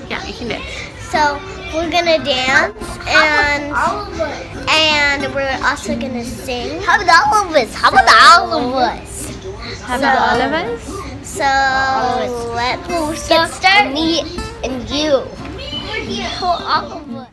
Yeah, you can do it. So we're gonna dance and we're also gonna sing. How about all of us? How about all of us? How about all of us? So let's get started. Me and you. We're here for all of us.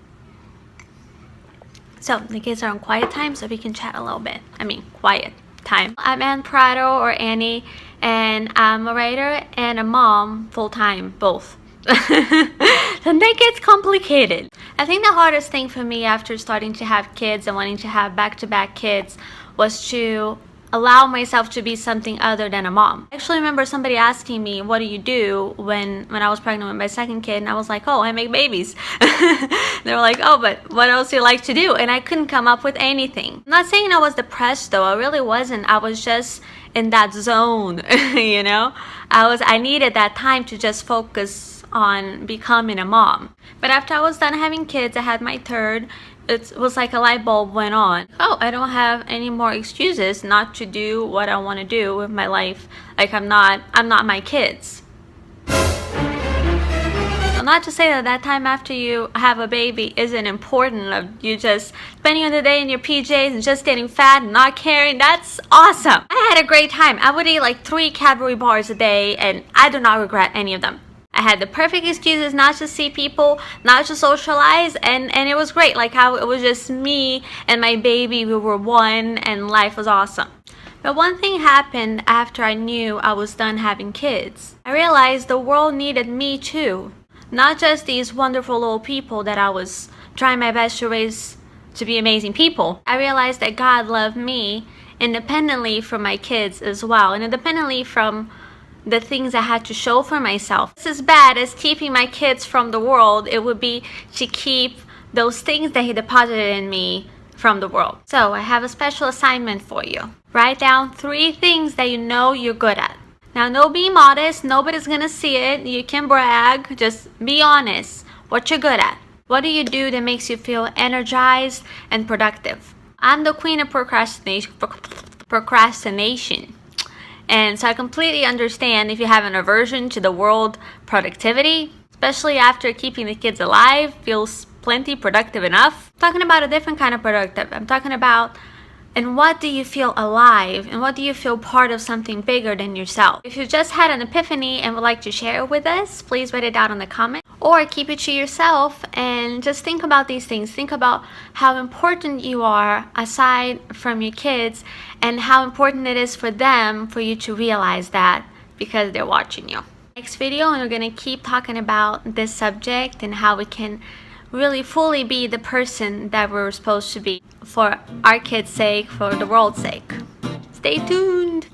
So the kids are on quiet time, so we can chat a little bit. I mean, quiet time. I'm Ann Prado or Annie, and I'm a writer and a mom full time, both. Then that gets complicated. I think the hardest thing for me after starting to have kids and wanting to have back-to-back kids was to allow myself to be something other than a mom. I actually remember somebody asking me, what do you do when I was pregnant with my second kid? And I was like, oh, I make babies. They were like, oh, but what else do you like to do? And I couldn't come up with anything. I'm not saying I was depressed though. I really wasn't. I was just in that zone, you know? I needed that time to just focus on becoming a mom. But after I was done having kids, I had my third. It was like a light bulb went on. Oh, I don't have any more excuses not to do what I want to do with my life. Like I'm not my kids. Not to say that time after you have a baby isn't important, of you just spending the day in your PJs and just getting fat and not caring. That's awesome. I had a great time. I would eat like 3 Cadbury bars a day and I do not regret any of them. I had the perfect excuses not to see people, not to socialize, and it was great. Like how it was just me and my baby. We were one and life was awesome. But one thing happened after I knew I was done having kids. I realized the world needed me too. Not just these wonderful little people that I was trying my best to raise to be amazing people. I realized that God loved me independently from my kids as well, and independently from the things I had to show for myself. Just as bad as keeping my kids from the world, it would be to keep those things that He deposited in me from the world. So I have a special assignment for you. Write down 3 things that you know you're good at. Now, no being modest, nobody's gonna see it. You can brag, just be honest. What you're good at. What do you do that makes you feel energized and productive? I'm the queen of procrastination. And so I completely understand if you have an aversion to the word productivity, especially after keeping the kids alive, feels plenty productive enough. I'm talking about a different kind of productive. I'm talking about in what do you feel alive and what do you feel part of something bigger than yourself. If you just had an epiphany and would like to share it with us, please write it down in the comment or keep it to yourself and just think about these things. Think about how important you are aside from your kids and how important it is for them for you to realize that because they're watching you. Next video, and we're going to keep talking about this subject and how we can really fully be the person that we're supposed to be for our kids' sake, for the world's sake. Stay tuned!